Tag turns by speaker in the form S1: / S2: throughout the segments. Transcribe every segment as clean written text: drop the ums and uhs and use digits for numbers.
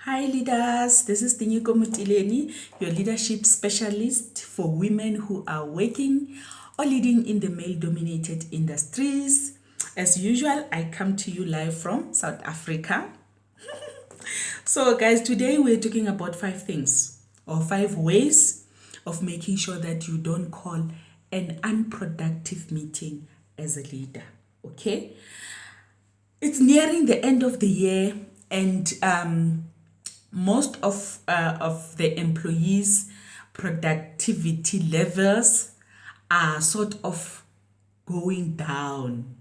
S1: Hi leaders, this is Tinyiko Motileni, your leadership specialist for women who are working or leading in the male-dominated industries. As usual, I come to you live from South Africa. So guys, today we're talking about 5 things or 5 ways of making sure that you don't call an unproductive meeting as a leader, okay? It's nearing the end of the year and most of the employees' productivity levels are sort of going down,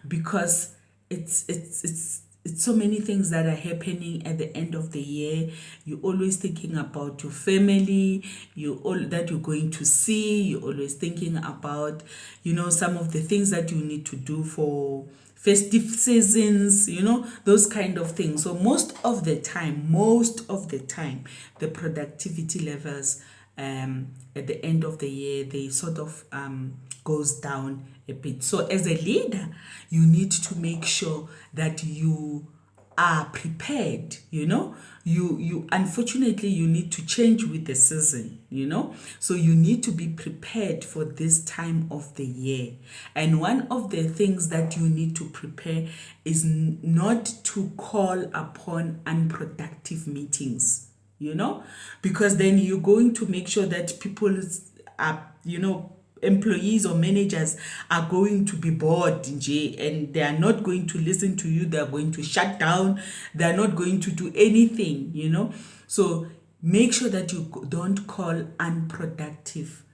S1: because it's so many things that are happening at the end of the year. You're always thinking about your family, that you're going to see. You're always thinking about, some of the things that you need to do for festive seasons, those kind of things. So most of the time, the productivity levels at the end of the year, they sort of goes down a bit. So as a leader, you need to make sure that you are prepared. You unfortunately you need to change with the season. So you need to be prepared for this time of the year. And one of the things that you need to prepare is not to call upon unproductive meetings, because then you're going to make sure that people are, employees or managers are going to be bored and they are not going to listen to you. They are going to shut down. They are not going to do anything. So make sure that you don't call unproductive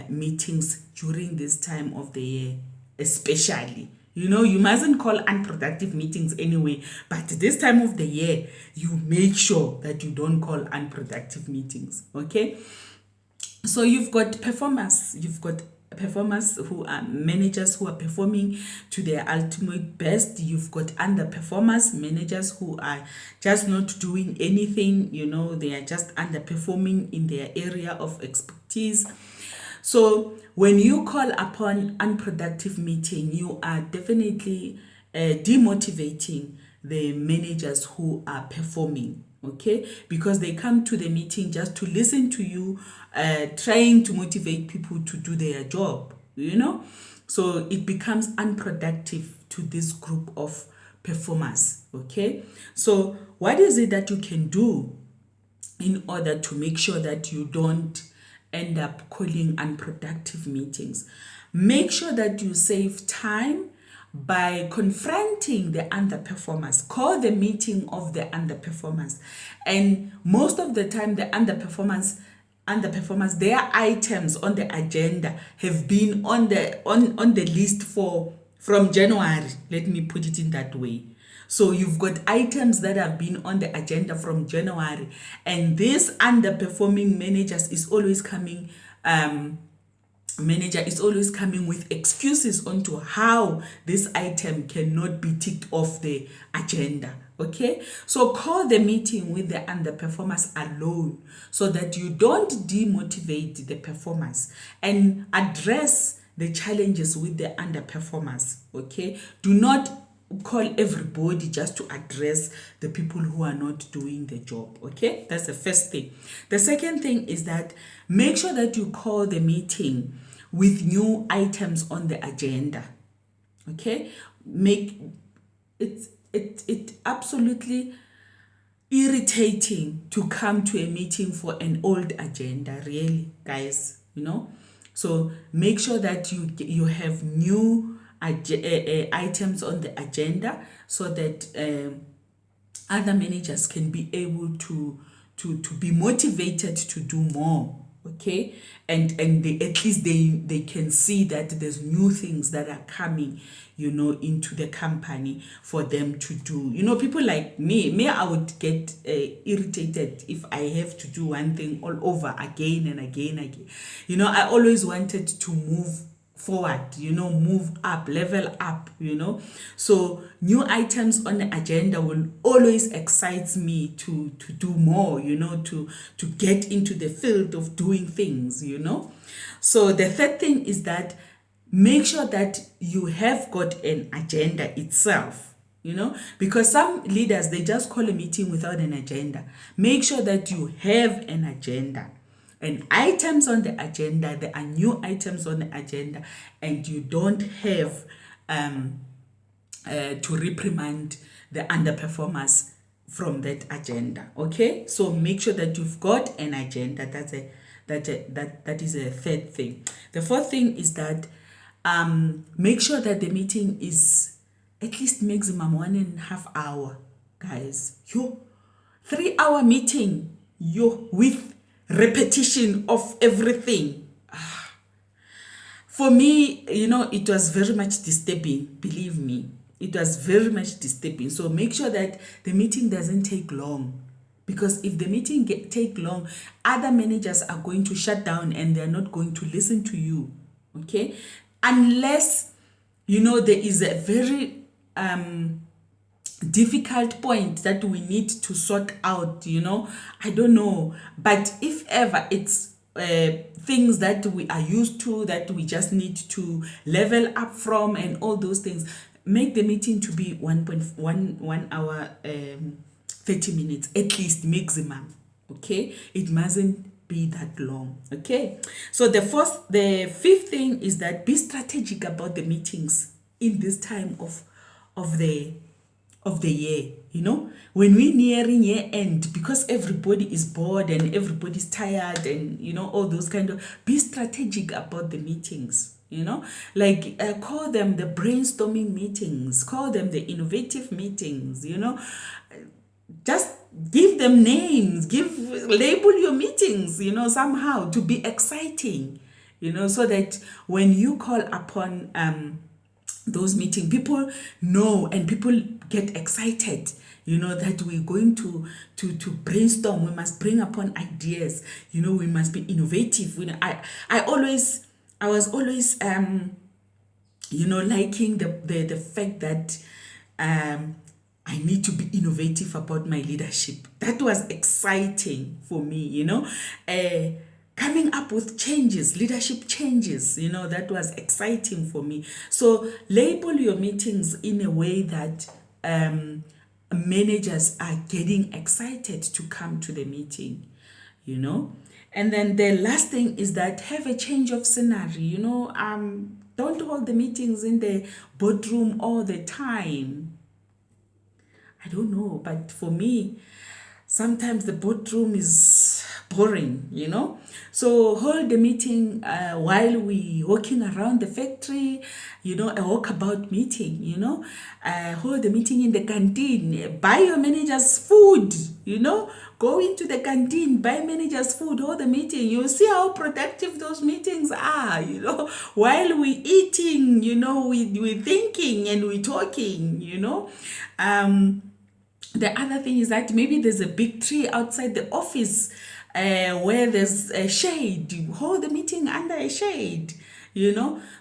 S1: meetings during this time of the year, especially. You mustn't call unproductive meetings anyway, but this time of the year, you make sure that you don't call unproductive meetings, okay? So you've got performers who are managers who are performing to their ultimate best. You've got underperformers, managers who are just not doing anything. They are just underperforming in their area of expertise. So when you call upon unproductive meeting, you are definitely demotivating the managers who are performing, okay? Because they come to the meeting just to listen to you, trying to motivate people to do their job, So it becomes unproductive to this group of performers, okay? So what is it that you can do in order to make sure that you don't end up calling unproductive meetings? Make sure that you save time by confronting the underperformers. Call the meeting of the underperformers. And most of the time, the underperformers, their items on the agenda have been on the list from January. Let me put it in that way. So you've got items that have been on the agenda from January, and this underperforming managers is always coming manager is always coming with excuses onto how this item cannot be ticked off the agenda. Okay, so call the meeting with the underperformers alone so that you don't demotivate the performers, and address the challenges with the underperformers. Okay, do not call everybody just to address the people who are not doing the job. Okay, that's the first thing. The second thing is that make sure that you call the meeting with new items on the agenda. Okay, make it absolutely irritating to come to a meeting for an old agenda, really, guys. So make sure that you have new items on the agenda so that other managers can be able to be motivated to do more. Okay, and they, at least they can see that there's new things that are coming into the company for them to do. People like me, I would get irritated if I have to do one thing all over again and again. I always wanted to move forward, move up, level up, So new items on the agenda will always excite me to do more, to get into the field of doing things, So the third thing is that make sure that you have got an agenda itself. because some leaders, they just call a meeting without an agenda. Make sure that you have an agenda and items on the agenda. There are new items on the agenda, and you don't have to reprimand the underperformers from that agenda. Okay, so make sure that you've got an agenda. That is a third thing. The fourth thing is that make sure that the meeting is at least maximum 1.5 hours, guys. 3-hour meeting with repetition of everything. For me, it was very much disturbing. Believe me, it was very much disturbing. So make sure that the meeting doesn't take long, because if the meeting take long, other managers are going to shut down and they're not going to listen to you. Okay, unless there is a very difficult point that we need to sort out. I don't know, but if ever it's things that we are used to, that we just need to level up from, and all those things, make the meeting to be 1 hour 30 minutes at least maximum. Okay, it mustn't be that long. Okay, so the fifth thing is that be strategic about the meetings in this time of the year. When we're nearing year end, because everybody is bored and everybody's tired, and all those kind of, be strategic about the meetings. Like call them the brainstorming meetings, call them the innovative meetings. Just give them names, label your meetings, somehow, to be exciting, so that when you call upon those meetings, people know and people get excited, that we're going to brainstorm. We must bring upon ideas, we must be innovative. I was always liking the fact that I need to be innovative about my leadership. That was exciting for me, coming up with changes, leadership changes, that was exciting for me. So label your meetings in a way that managers are getting excited to come to the meeting, And then the last thing is that have a change of scenery, don't hold the meetings in the boardroom all the time. I don't know, but for me, sometimes the boardroom is boring, So hold the meeting while we walking around the factory, a walkabout meeting, hold the meeting in the canteen, buy your managers food, go into the canteen, buy managers food, hold the meeting. You'll see how productive those meetings are, while we eating, we thinking and we talking, The other thing is that maybe there's a big tree outside the office where there's a shade. You hold the meeting under a shade,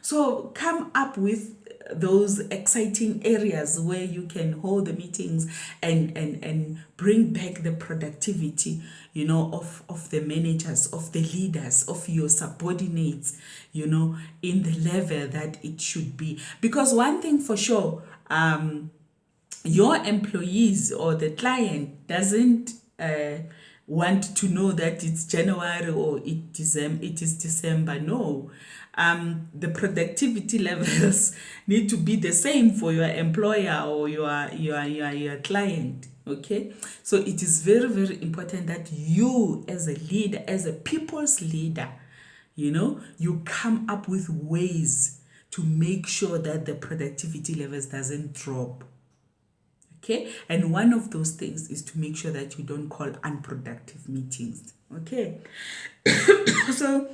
S1: So come up with those exciting areas where you can hold the meetings and bring back the productivity, of the managers, of the leaders, of your subordinates, in the level that it should be. Because one thing for sure, your employees or the client doesn't want to know that it's January or it is December. No, the productivity levels need to be the same for your employer or your client. Okay, so it is very, very important that you, as a leader, as a people's leader, you come up with ways to make sure that the productivity levels doesn't drop. Okay, and one of those things is to make sure that you don't call unproductive meetings. Okay, so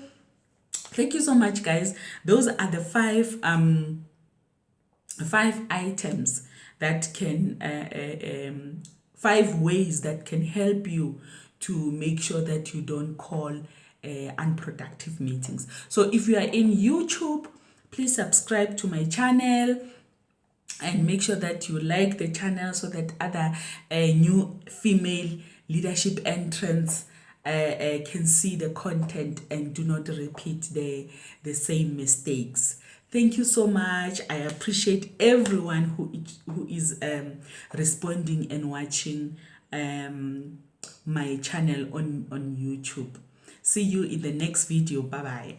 S1: thank you so much, guys. Those are the five items that can 5 ways that can help you to make sure that you don't call unproductive meetings. So if you are in YouTube, please subscribe to my channel and make sure that you like the channel so that other new female leadership entrants can see the content and do not repeat the same mistakes. Thank you so much. I appreciate everyone who is responding and watching my channel on YouTube. See you in the next video. Bye bye.